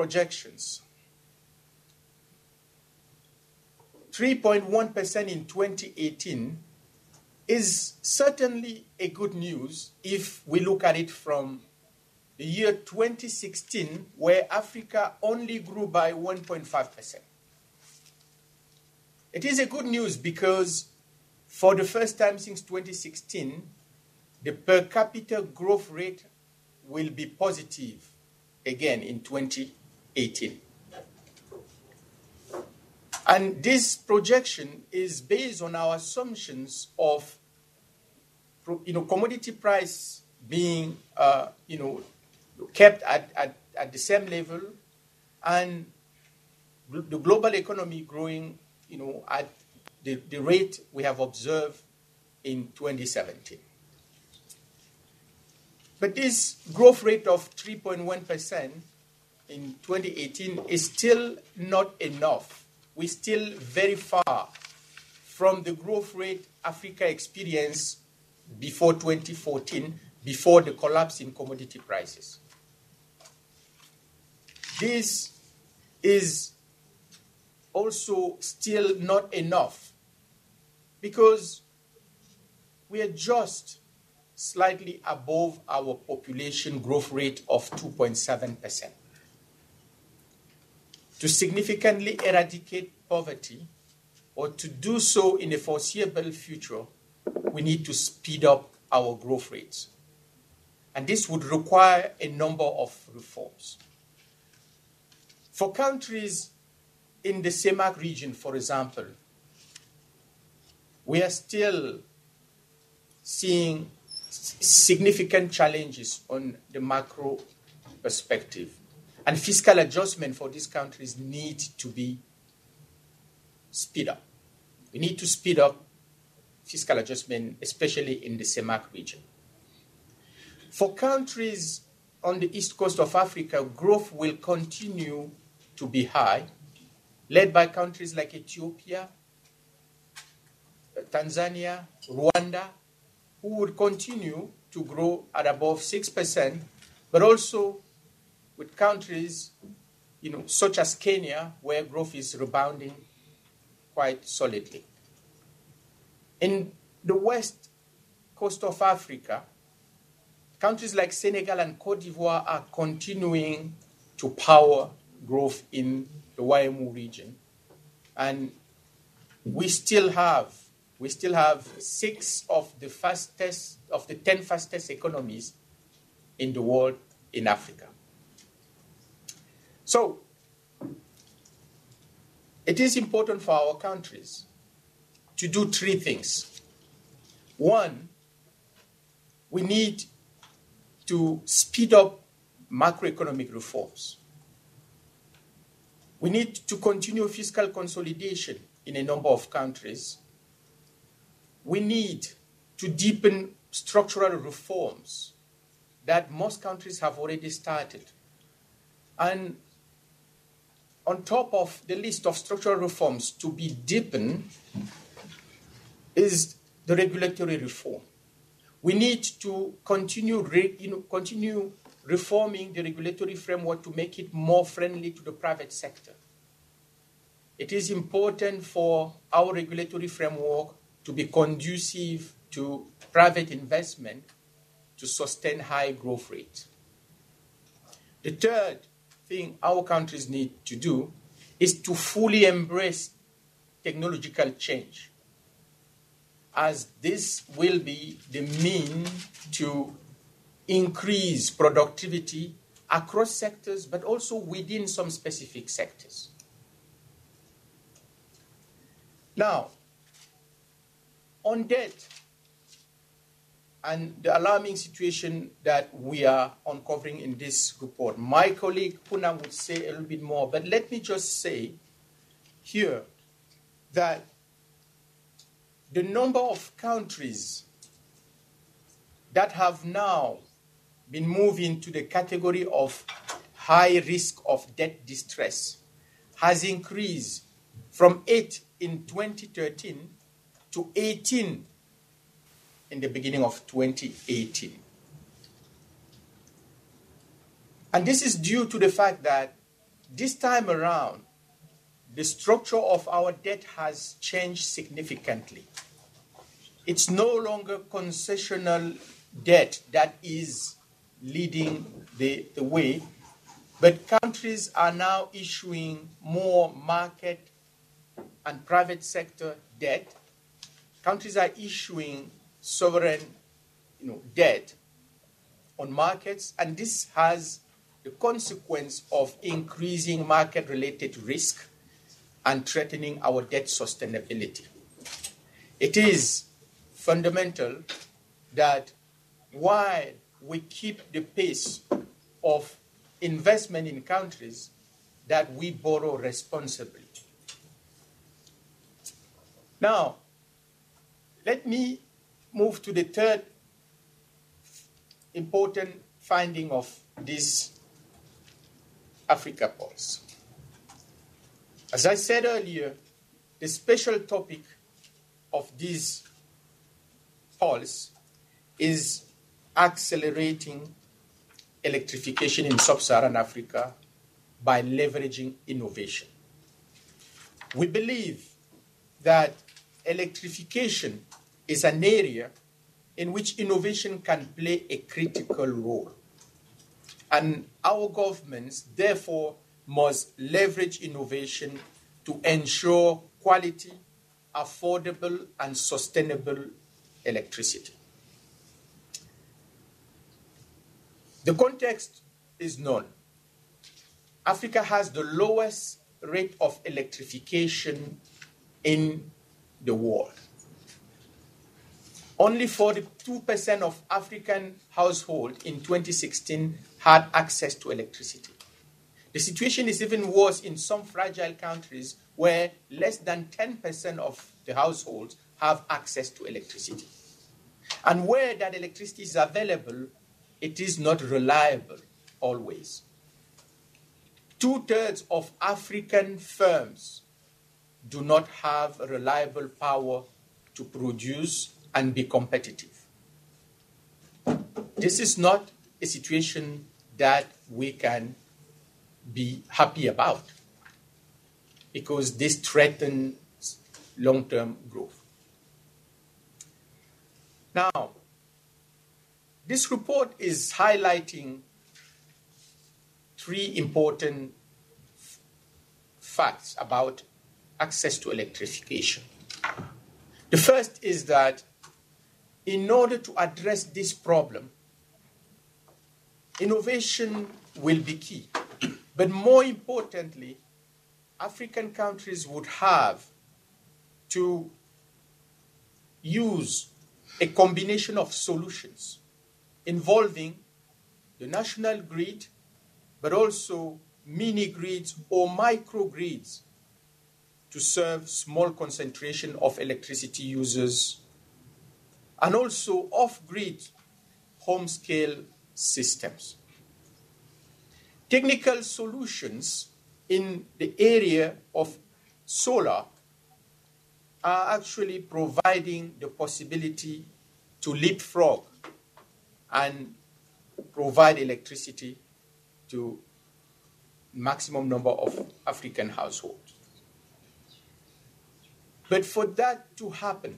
projections. 3.1% in 2018 is certainly a good news if we look at it from the year 2016, where Africa only grew by 1.5%. It is a good news because for the first time since 2016, the per capita growth rate will be positive again in 2018. And this projection is based on our assumptions of commodity price being kept at the same level, and the global economy growing at the rate we have observed in 2017. But this growth rate of 3.1% in 2018 is still not enough. We're still very far from the growth rate Africa experienced before 2014, before the collapse in commodity prices. This is also still not enough because we are just slightly above our population growth rate of 2.7%. To significantly eradicate poverty, or to do so in the foreseeable future, we need to speed up our growth rates. And this would require a number of reforms. For countries in the CEMAC region, for example, we are still seeing significant challenges on the macro perspective. And fiscal adjustment for these countries need to be speed up. We need to speed up fiscal adjustment, especially in the CEMAC region. For countries on the east coast of Africa, growth will continue to be high, led by countries like Ethiopia, Tanzania, Rwanda, who would continue to grow at above 6%, but also with countries, such as Kenya, where growth is rebounding quite solidly. In the west coast of Africa, countries like Senegal and Cote d'Ivoire are continuing to power growth in the YMU region. And we still have 6 of the 10 fastest economies in the world in Africa. So, it is important for our countries to do 3 things. 1, we need to speed up macroeconomic reforms. We need to continue fiscal consolidation in a number of countries. We need to deepen structural reforms that most countries have already started. And on top of the list of structural reforms to be deepened is the regulatory reform. We need to continue reforming the regulatory framework to make it more friendly to the private sector. It is important for our regulatory framework to be conducive to private investment to sustain high growth rates. The third thing our countries need to do is to fully embrace technological change, as this will be the mean to increase productivity across sectors, but also within some specific sectors. Now, on debt and the alarming situation that we are uncovering in this report, my colleague Puna would say a little bit more, but let me just say here that the number of countries that have now been moved into the category of high risk of debt distress has increased from 8 in 2013 to 18 in the beginning of 2018. And this is due to the fact that this time around, the structure of our debt has changed significantly. It's no longer concessional debt that is leading the way, but countries are now issuing more market and private sector debt. Countries are issuing sovereign debt on markets, and this has the consequence of increasing market-related risk and threatening our debt sustainability. It is fundamental that while we keep the pace of investment in countries, that we borrow responsibly. Now, let me move to the third important finding of this Africa Pulse. As I said earlier, the special topic of this pulse is accelerating electrification in sub-Saharan Africa by leveraging innovation. We believe that electrification is an area in which innovation can play a critical role. And our governments, therefore, must leverage innovation to ensure quality, affordable, and sustainable electricity. The context is known. Africa has the lowest rate of electrification in the world. Only 42% of African households in 2016 had access to electricity. The situation is even worse in some fragile countries where less than 10% of the households have access to electricity. And where that electricity is available, it is not reliable always. 2/3 of African firms do not have reliable power to produce and be competitive. This is not a situation that we can be happy about, because this threatens long-term growth. Now, this report is highlighting three important facts about access to electrification. The first is that in order to address this problem, innovation will be key. But more importantly, African countries would have to use a combination of solutions involving the national grid, but also mini-grids or micro-grids to serve small concentration of electricity users, and also off-grid home-scale systems. Technical solutions in the area of solar are actually providing the possibility to leapfrog and provide electricity to maximum number of African households. But for that to happen,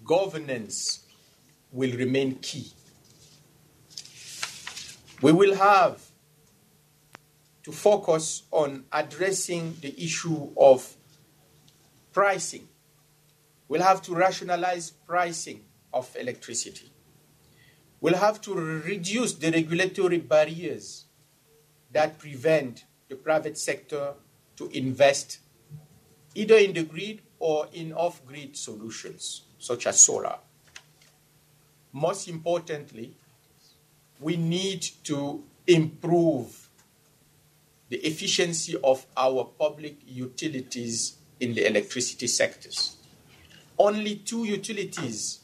governance will remain key. We will have to focus on addressing the issue of pricing. We'll have to rationalize pricing of electricity. We'll have to reduce the regulatory barriers that prevent the private sector to invest either in the grid or in off-grid solutions, such as solar. Most importantly, we need to improve the efficiency of our public utilities in the electricity sectors. Only 2 utilities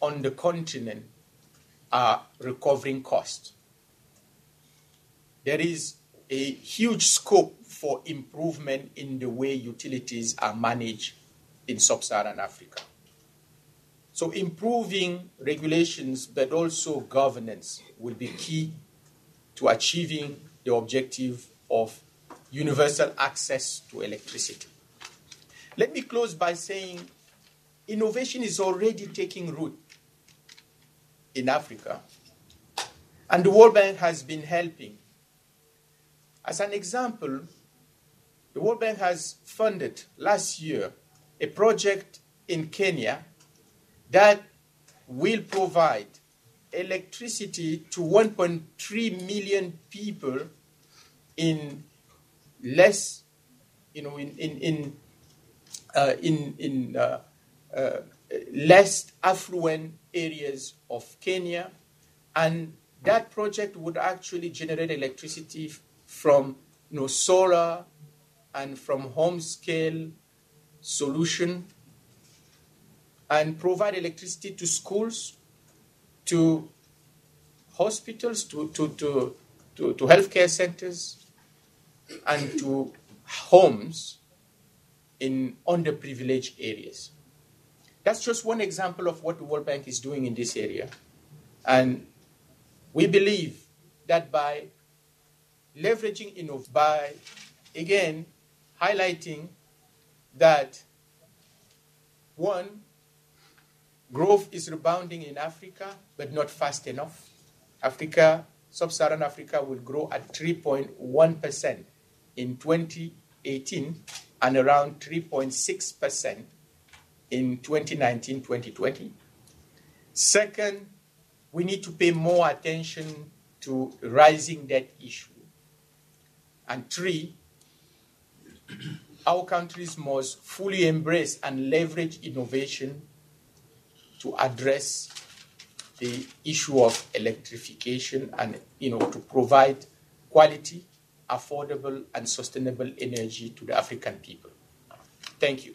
on the continent are recovering costs. There is a huge scope for improvement in the way utilities are managed in sub-Saharan Africa. So improving regulations, but also governance, will be key to achieving the objective of universal access to electricity. Let me close by saying innovation is already taking root in Africa, and the World Bank has been helping. As an example, the World Bank has funded last year a project in Kenya that will provide electricity to 1.3 million people in less, less affluent areas of Kenya, and that project would actually generate electricity from solar and from home scale solution, and provide electricity to schools, to hospitals, to healthcare centers, and to homes in underprivileged areas. That's just one example of what the World Bank is doing in this area. And we believe that by leveraging innovation, by, again, highlighting that, one, growth is rebounding in Africa, but not fast enough. Sub-Saharan Africa will grow at 3.1% in 2018 and around 3.6% in 2019-2020. Second, we need to pay more attention to rising debt issue. And three, our countries must fully embrace and leverage innovation to address the issue of electrification and, to provide quality, affordable, and sustainable energy to the African people. Thank you.